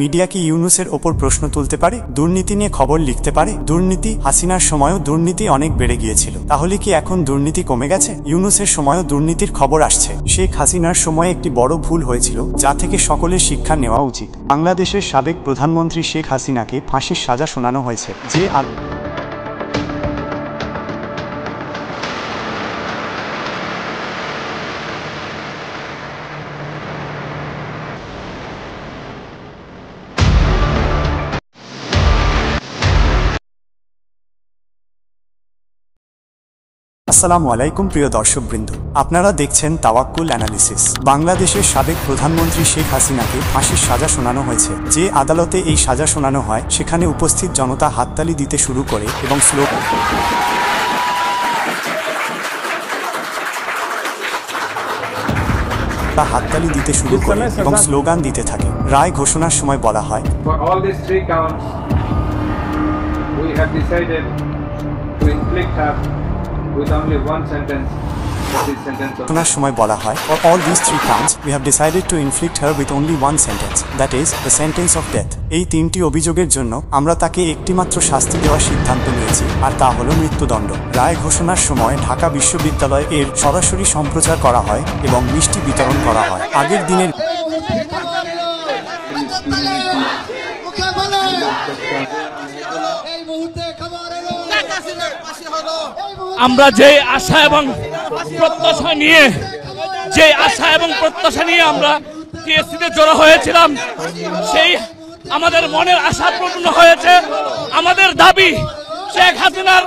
Media কি ইউনূসের ওপর প্রশ্ন তুলতে পারে, দুর্নীতি নিয়ে খবর লিখতে পারে? দুর্নীতি হাসিনার সময়ও দুর্নীতি অনেক বেড়ে গিয়েছিল, তাহলে কি এখন দুর্নীতি কমে গেছে? ইউনূসের সময়ও দুর্নীতির খবর আসছে। শেখ হাসিনার সময়ে একটি বড় ভুল হয়েছিল, যা থেকে সকলের শিক্ষা নেওয়া উচিত। বাংলাদেশের সাবেক প্রধানমন্ত্রী শেখ হাসিনাকে ফাঁসির সাজা শোনানো হয়েছে। যে আসসালামু আলাইকুম প্রিয় দর্শকবৃন্দ, আপনারা দেখছেন তাওয়াক্কুল অ্যানালিসিস। বাংলাদেশের সাবেক প্রধানমন্ত্রী শেখ হাসিনাকে ফাঁসির সাজা শোনানো হয়েছে। যে আদালতে এই সাজা শোনানো হয়, সেখানে উপস্থিত জনতা হাততালি দিতে শুরু করে এবং স্লোগান দিতে থাকে। রায় ঘোষণার সময় বলা হয়, with only one sentence. For all these three counts, we have decided to inflict her with only one sentence, that is, the sentence of death. এই তিনটি অভিযোগের জন্য আমরা তাকে একটিমাত্র শাস্তি দেওয়ার সিদ্ধান্ত নিয়েছি, আর তা হলো মৃত্যুদণ্ড। রায় ঘোষণার সময় ঢাকা বিশ্ববিদ্যালয়ে এর সরাসরি সম্প্রচার করা হয় এবং মিষ্টি বিতরণ করা হয়। আগের দিনের আমরা যে আশা এবং প্রত্যাশা নিয়ে আমরা টিএসসিতে জড়ো হয়েছিলাম, সেই আমাদের মনের আশা পূর্ণ হয়েছে। আমাদের দাবি শেখ হাসিনার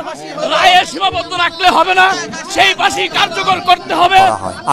রায়ে সীমাবদ্ধ রাখলে হবে না, সেই ফাঁসি কার্যকর করতে হবে।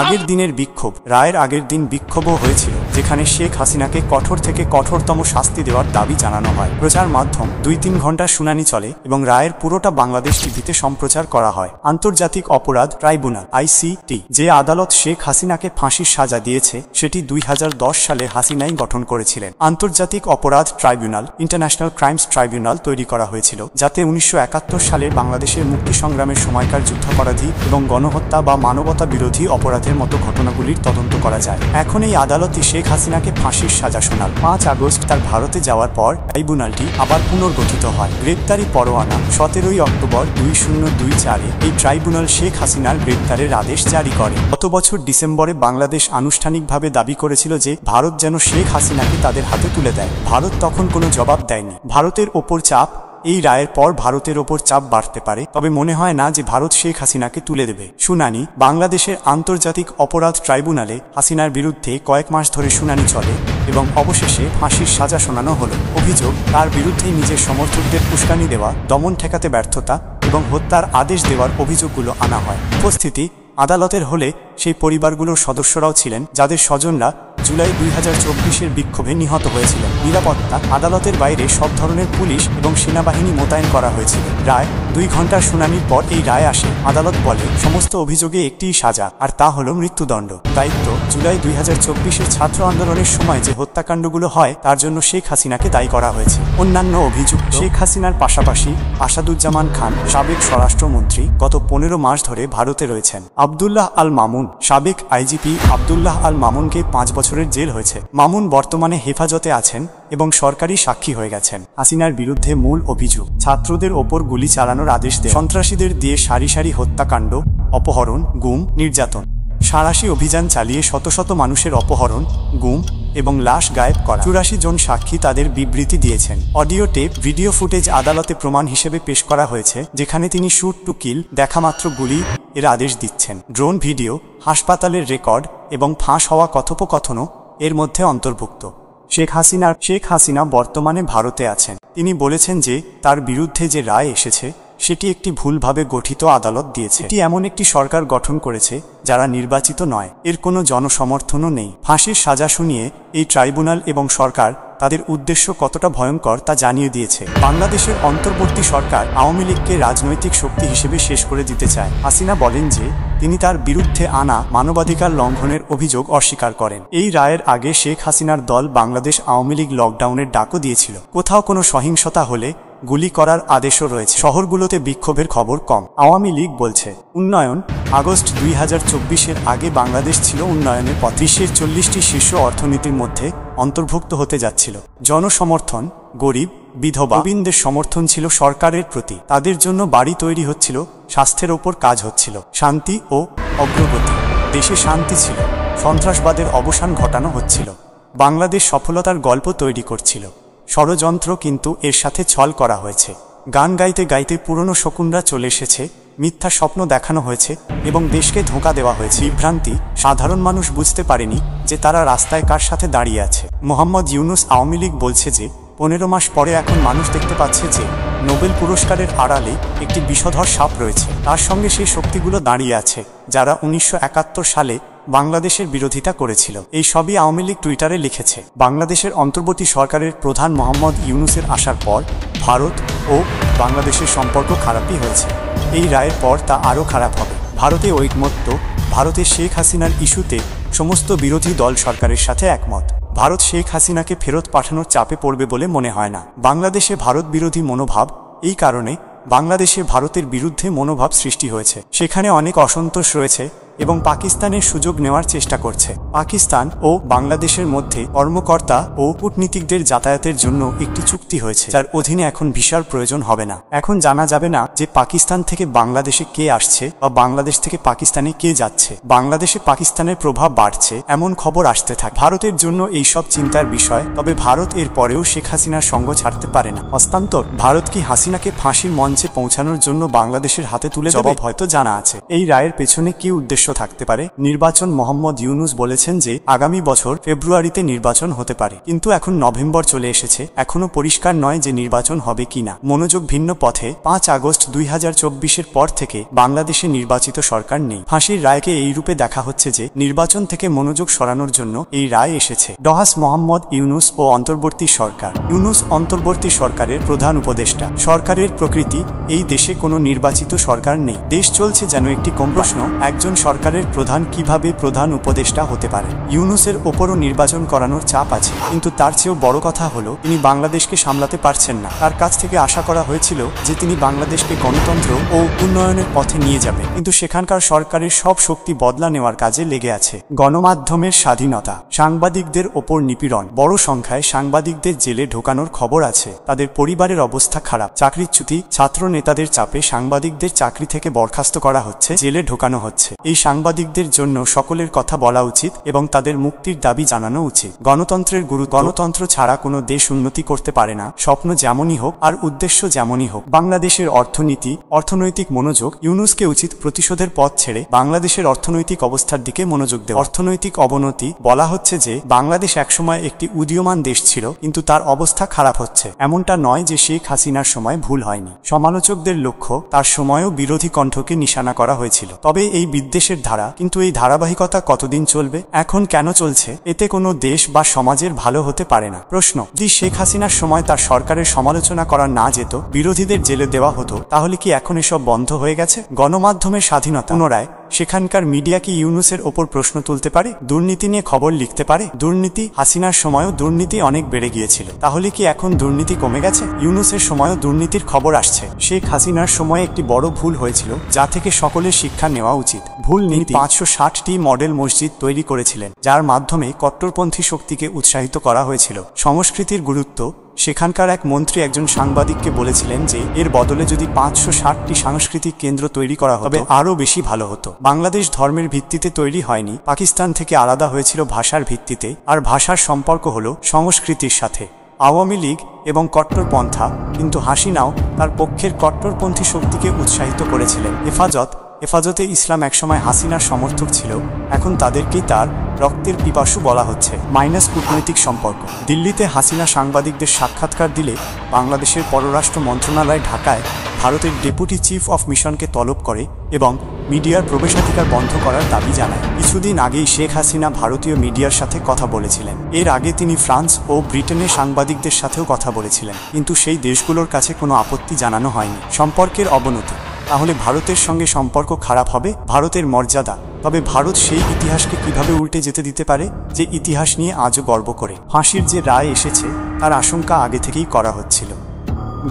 আগের দিনের বিক্ষোভ, রায়ের আগের দিন বিক্ষোভও হয়েছিল, যেখানে শেখ হাসিনাকে কঠোর থেকে কঠোরতম শাস্তি দেওয়ার দাবি জানানো হয়। প্রচার মাধ্যম 2-3 ঘন্টার শুনানি চলে এবং রায়ের পুরোটা বাংলাদেশ টিভিতে সম্প্রচার করা হয়। আন্তর্জাতিক অপরাধ ট্রাইব্যুনাল (ICT) যে আদালত শেখ হাসিনাকে ফাঁসির সাজা দিয়েছে, সেটি 2010 সালে হাসিনাই গঠন করেছিলেন। আন্তর্জাতিক অপরাধ ট্রাইব্যুনাল (ইন্টারন্যাশনাল ক্রাইমস ট্রাইব্যুনাল) তৈরি করা হয়েছিল, যাতে 1971 সালে বাংলাদেশের মুক্তি সংগ্রামের সময়কার যুদ্ধাপরাধী এবং গণহত্যা বা মানবতা বিরোধী অপরাধের মতো ঘটনাগুলির তদন্ত করা যায়। এখন এই আদালতই শেখ হাসিনাকে ফাঁসির সাজা শোনাল। 5 আগস্ট তার ভারতে যাওয়ার পর ট্রাইব্যুনালটি আবার পুনর্গঠিত হয়। গ্রেপ্তারি পরোয়ানা 17 অক্টোবর 2024-এ এই ট্রাইব্যুনাল শেখ হাসিনার গ্রেপ্তারের আদেশ জারি করে। গত বছর ডিসেম্বরে বাংলাদেশ আনুষ্ঠানিকভাবে দাবি করেছিল যে ভারত যেন শেখ হাসিনাকে তাদের হাতে তুলে দেয়। ভারত তখন কোনো জবাব দেয়নি। ভারতের ওপর চাপ, এই রায়ের পর ভারতের ওপর চাপ বাড়তে পারে, তবে মনে হয় না যে ভারত শেখ হাসিনাকে তুলে দেবে। শুনানি, বাংলাদেশের আন্তর্জাতিক অপরাধ ট্রাইব্যুনালে হাসিনার বিরুদ্ধে কয়েক মাস ধরে শুনানি চলে এবং অবশেষে ফাঁসির সাজা শোনানো হলো। অভিযোগ, তার বিরুদ্ধে নিজের সমর্থকদের উস্কানি দেওয়া, দমন ঠেকাতে ব্যর্থতা এবং হত্যার আদেশ দেওয়ার অভিযোগগুলো আনা হয়। উপস্থিতি আদালতের হলে সেই পরিবারগুলোর সদস্যরাও ছিলেন, যাদের স্বজনরা জুলাই 2024-এর বিক্ষোভে নিহত হয়েছিল। নিরাপত্তা, আদালতের বাইরে সব ধরনের পুলিশ এবং সেনাবাহিনী মোতায়েন করা হয়েছিল। রায় 2 ঘন্টার শুনানির পর এই রায় আসে। আদালত বলে, সমস্ত অভিযোগে একটিই সাজা, আর তা হলো মৃত্যুদণ্ড। দায়িত্ব, জুলাই 2024-এর ছাত্র আন্দোলনের সময় যে হত্যাকাণ্ডগুলো হয়, তার জন্য শেখ হাসিনাকে দায়ী করা হয়েছে। অন্যান্য অভিযোগ, শেখ হাসিনার পাশাপাশি আসাদুজ্জামান খান, সাবেক স্বরাষ্ট্রমন্ত্রী, গত 15 মাস ধরে ভারতে রয়েছেন। আব্দুল্লাহ আল মামুন, সাবেক আইজিপি আব্দুল্লাহ আল মামুনকে 5 বছরের জেল হয়েছে। মামুন বর্তমানে হেফাজতে আছেন এবং সরকারি সাক্ষী হয়ে গেছেন। হাসিনার বিরুদ্ধে মূল অভিযোগ, ছাত্রদের ওপর গুলি চালানোর আদেশ দেয়, সন্ত্রাসীদের দিয়ে সারি সারি হত্যাকাণ্ড, অপহরণ, গুম, নির্যাতন, সাঁড়াশি অভিযান চালিয়ে শত শত মানুষের অপহরণ, গুম এবং লাশ গায়েব করা। 84 জন সাক্ষী তাদের বিবৃতি দিয়েছেন। অডিও টেপ, ভিডিও ফুটেজ আদালতে প্রমাণ হিসেবে পেশ করা হয়েছে, যেখানে তিনি শুট টু কিল, দেখামাত্র গুলি এর আদেশ দিচ্ছেন। ড্রোন ভিডিও, হাসপাতালের রেকর্ড এবং ফাঁস হওয়া কথোপকথনও এর মধ্যে অন্তর্ভুক্ত। শেখ হাসিনা বর্তমানে ভারতে আছেন। তিনি বলেছেন যে তার বিরুদ্ধে যে রায় এসেছে, সেটি একটি ভুলভাবে গঠিত আদালত দিয়েছে। এটি এমন একটি সরকার গঠন করেছে যারা নির্বাচিত নয়, এর কোনো জনসমর্থনও নেই। ফাঁসির সাজা শুনিয়ে এই ট্রাইব্যুনাল এবং সরকার তাদের উদ্দেশ্য কতটা ভয়ঙ্কর তা জানিয়ে দিয়েছে। বাংলাদেশের অন্তর্বর্তী সরকার আওয়ামী লীগকে রাজনৈতিক শক্তি হিসেবে শেষ করে দিতে চায়। হাসিনা বলেন যে তিনি তার বিরুদ্ধে আনা মানবাধিকার লঙ্ঘনের অভিযোগ অস্বীকার করেন। এই রায়ের আগে শেখ হাসিনার দল বাংলাদেশ আওয়ামী লীগ লকডাউনের ডাকও দিয়েছিল। কোথাও কোনো সহিংসতা হলে গুলি করার আদেশও রয়েছে। শহরগুলোতে বিক্ষোভের খবর কম। আওয়ামী লীগ বলছে উন্নয়ন। আগস্ট 2024-এর আগে বাংলাদেশ ছিল উন্নয়নের পথে। বিশ্বের 40টি শীর্ষ অর্থনীতির মধ্যে অন্তর্ভুক্ত হতে যাচ্ছিল। জনসমর্থন, গরিব, বিধবা, প্রবীণদের সমর্থন ছিল সরকারের প্রতি। তাদের জন্য বাড়ি তৈরি হচ্ছিল, স্বাস্থ্যের ওপর কাজ হচ্ছিল। শান্তি ও অগ্রগতি। দেশে শান্তি ছিল, সন্ত্রাসবাদের অবসান ঘটানো হচ্ছিল। বাংলাদেশ সফলতার গল্প তৈরি করছিল। ষড়যন্ত্র কিন্তু এর সাথে ছল করা হয়েছে। গান গাইতে গাইতে পুরনো শকুনরা চলে এসেছে, মিথ্যা স্বপ্ন দেখানো হয়েছে এবং দেশকে ধোঁকা দেওয়া হয়েছে। বিভ্রান্তি। সাধারণ মানুষ বুঝতে পারেনি যে তারা রাস্তায় কার সাথে দাঁড়িয়ে আছে। মোহাম্মদ ইউনূস। আওয়ামী লীগ বলছে যে 15 মাস পরে এখন মানুষ দেখতে পাচ্ছে যে নোবেল পুরস্কারের আড়ালে একটি বিষধর সাপ রয়েছে। তার সঙ্গে সেই শক্তিগুলো দাঁড়িয়ে আছে যারা 1971 সালে বাংলাদেশের বিরোধিতা করেছিল। এই সবই আওয়ামী লীগ টুইটারে লিখেছে। বাংলাদেশের অন্তর্বর্তী সরকারের প্রধান মোহাম্মদ ইউনূসের আসার পর ভারত ও বাংলাদেশের সম্পর্ক খারাপই হয়েছে। এই রায়ের পর তা আরও খারাপ হবে। ভারতে ঐকমত্য। ভারতে শেখ হাসিনার ইস্যুতে সমস্ত বিরোধী দল সরকারের সাথে একমত। ভারত শেখ হাসিনাকে ফেরত পাঠানোর চাপে পড়বে বলে মনে হয় না। বাংলাদেশে ভারত বিরোধী মনোভাব। এই কারণে বাংলাদেশে ভারতের বিরুদ্ধে মনোভাব সৃষ্টি হয়েছে। সেখানে অনেক অসন্তোষ রয়েছে এবং পাকিস্তানের সুযোগ নেওয়ার চেষ্টা করছে। পাকিস্তান ও বাংলাদেশের মধ্যে কর্মকর্তা ও কূটনীতিকদের যাতায়াতের জন্য একটি চুক্তি হয়েছে, যার অধীনে এখন ভিসার প্রয়োজন হবে না। এখন জানা যাবে না যে পাকিস্তান থেকে বাংলাদেশে কে আসছে বা বাংলাদেশ থেকে পাকিস্তানে কে যাচ্ছে। বাংলাদেশে পাকিস্তানের প্রভাব বাড়ছে এমন খবর আসতে থাকে। ভারতের জন্য এই সব চিন্তার বিষয়। তবে ভারত এর পরেও শেখ হাসিনার সঙ্গ ছাড়তে পারে না। হস্তান্তর। ভারত কি হাসিনাকে ফাঁসির মঞ্চে পৌঁছানোর জন্য বাংলাদেশের হাতে তুলে দেবে? জবাব হয়তো জানা আছে। এই রায়ের পেছনে কি উদ্দেশ্য থাকতে পারে? নির্বাচন। মোহাম্মদ ইউনূস বলেছেন যে আগামী বছর ফেব্রুয়ারিতে নির্বাচন হতে পারে, কিন্তু এখন নভেম্বর চলে এসেছে, এখনো পরিষ্কার নয় যে নির্বাচন হবে কিনা। মনোযোগ ভিন্ন পথে। 5 আগস্ট 2024-এর পর থেকে বাংলাদেশে নির্বাচিত সরকার নেই। ফাঁসির রায়কে এই রূপে দেখা হচ্ছে যে নির্বাচন থেকে মনোযোগ সরানোর জন্য এই রায় এসেছে। ডহাস। মোহাম্মদ ইউনূস ও অন্তর্বর্তী সরকার। ইউনূস অন্তর্বর্তী সরকারের প্রধান উপদেষ্টা। সরকারের প্রকৃতি। এই দেশে কোনো নির্বাচিত সরকার নেই। দেশ চলছে যেন একটি প্রশ্ন, একজন সরকারের প্রধান কিভাবে প্রধান উপদেষ্টা হতে পারে? ইউনূসের ওপরও নির্বাচন করানোর চাপ আছে, কিন্তু তার চেয়েও বড় কথা হলো তিনি বাংলাদেশকে সামলাতে পারছেন না। তার কাছ থেকে আশা করা হয়েছিল যে তিনি বাংলাদেশকে গণতন্ত্র ও উন্নয়নের পথে নিয়ে যাবেন, কিন্তু সেখানকার সরকারের সব শক্তি বদলা নেওয়ার কাজে লেগে আছে। গণমাধ্যমের স্বাধীনতা। সাংবাদিকদের ওপর নিপীড়ন। বড় সংখ্যায় সাংবাদিকদের জেলে ঢোকানোর খবর আছে। তাদের পরিবারের অবস্থা খারাপ। চাকরিচ্যুতি। ছাত্র নেতাদের চাপে সাংবাদিকদের চাকরি থেকে বরখাস্ত করা হচ্ছে, জেলে ঢোকানো হচ্ছে। এই সাংবাদিকদের জন্য সকলের কথা বলা উচিত এবং তাদের মুক্তির দাবি জানানো উচিত। গণতন্ত্রের গুরুত্ব। গণতন্ত্র ছাড়া কোনো দেশ উন্নতি করতে পারে না, স্বপ্ন যেমনই হোক আর উদ্দেশ্য যেমনই হোক। বাংলাদেশের অর্থনীতি। অর্থনৈতিক মনোযোগ। ইউনূসকে উচিত প্রতিশোধের পথ ছেড়ে বাংলাদেশের অর্থনৈতিক অবস্থার দিকে মনোযোগ দেওয়া। অর্থনৈতিক অবনতি। বলা হচ্ছে যে বাংলাদেশ একসময় একটি উদীয়মান দেশ ছিল, কিন্তু তার অবস্থা খারাপ হচ্ছে। এমনটা নয় যে শেখ হাসিনার সময় ভুল হয়নি। সমালোচকদের লক্ষ্য। তার সময়ও বিরোধী কণ্ঠকে নিশানা করা হয়েছিল। তবে এই বিদ্বেষের ধারা, কিন্তু এই ধারাবাহিকতা কতদিন চলবে? এখন কেন চলছে? এতে কোনো দেশ বা সমাজের ভালো হতে পারে না। প্রশ্ন। যদি শেখ হাসিনার সময় তার সরকারের সমালোচনা করা না যেত, বিরোধীদের জেলে দেওয়া হতো, তাহলে কি এখন এসব বন্ধ হয়ে গেছে? গণমাধ্যমের স্বাধীনতা। পুনরায় সেখানকার মিডিয়া কি ইউনূসের ওপর প্রশ্ন তুলতে পারে? দুর্নীতি নিয়ে খবর লিখতে পারে? দুর্নীতি। হাসিনার সময়ও দুর্নীতি অনেক বেড়ে গিয়েছিল, তাহলে কি এখন দুর্নীতি কমে গেছে? ইউনূসের সময়ও দুর্নীতির খবর আসছে। শেখ হাসিনার সময় একটি বড় ভুল হয়েছিল, যা থেকে সকলের শিক্ষা নেওয়া উচিত। ভুল নীতি। 560টি মডেল মসজিদ তৈরি করেছিলেন, যার মাধ্যমে কট্টরপন্থী শক্তিকে উৎসাহিত করা হয়েছিল। সংস্কৃতির গুরুত্ব। সেখানকার এক মন্ত্রী একজন সাংবাদিককে বলেছিলেন যে এর বদলে যদি 560টি সাংস্কৃতিক কেন্দ্র তৈরি করা হতো তবে আরও বেশি ভালো হতো। বাংলাদেশ ধর্মের ভিত্তিতে তৈরি হয়নি, পাকিস্তান থেকে আলাদা হয়েছিল ভাষার ভিত্তিতে, আর ভাষার সম্পর্ক হলো সংস্কৃতির সাথে। আওয়ামী লীগ এবং কট্টরপন্থা, কিন্তু হাসিনাও তার পক্ষের কট্টরপন্থী শক্তিকে উৎসাহিত করেছিলেন। হেফাজতে ইসলাম একসময় হাসিনার সমর্থক ছিল, এখন তাদেরকেই তার রক্তের পিপাসু বলা হচ্ছে। কূটনৈতিক সম্পর্ক। দিল্লিতে হাসিনা সাংবাদিকদের সাক্ষাৎকার দিলে বাংলাদেশের পররাষ্ট্র মন্ত্রণালয় ঢাকায় ভারতের ডেপুটি চিফ অফ মিশনকে তলব করে এবং মিডিয়ার প্রবেশাধিকার বন্ধ করার দাবি জানায়। কিছুদিন আগেই শেখ হাসিনা ভারতীয় মিডিয়ার সাথে কথা বলেছিলেন। এর আগে তিনি ফ্রান্স ও ব্রিটেনের সাংবাদিকদের সাথেও কথা বলেছিলেন, কিন্তু সেই দেশগুলোর কাছে কোনো আপত্তি জানানো হয়নি। সম্পর্কের অবনতি। তাহলে ভারতের সঙ্গে সম্পর্ক খারাপ হবে? ভারতের মর্যাদা। তবে ভারত সেই ইতিহাসকে কিভাবে উল্টে যেতে দিতে পারে যে ইতিহাস নিয়ে আজও গর্ব করে? ফাঁসির যে রায় এসেছে তার আশঙ্কা আগে থেকেই করা হচ্ছিল।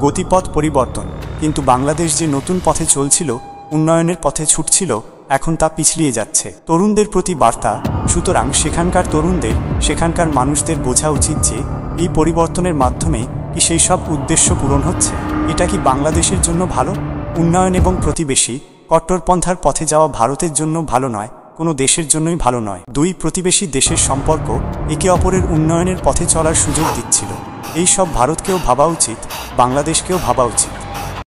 গতিপথ পরিবর্তন, কিন্তু বাংলাদেশ যে নতুন পথে চলছিল, উন্নয়নের পথে ছুটছিল, এখন তা পিছলিয়ে যাচ্ছে। তরুণদের প্রতি বার্তা, সুতরাং সেখানকার তরুণদের, সেখানকার মানুষদের বোঝা উচিত যে এই পরিবর্তনের মাধ্যমে কি সেই সব উদ্দেশ্য পূরণ হচ্ছে? এটা কি বাংলাদেশের জন্য ভালো? উন্নয়ন এবং প্রতিবেশী কট্টরপন্থার পথে যাওয়া ভারতের জন্য ভালো নয়, কোনো দেশের জন্যই ভালো নয়। দুই প্রতিবেশী দেশের সম্পর্ক একে অপরের উন্নয়নের পথে চলার সুযোগ দিচ্ছিল। এই সব ভারতকেও ভাবা উচিত, বাংলাদেশকেও ভাবা উচিত।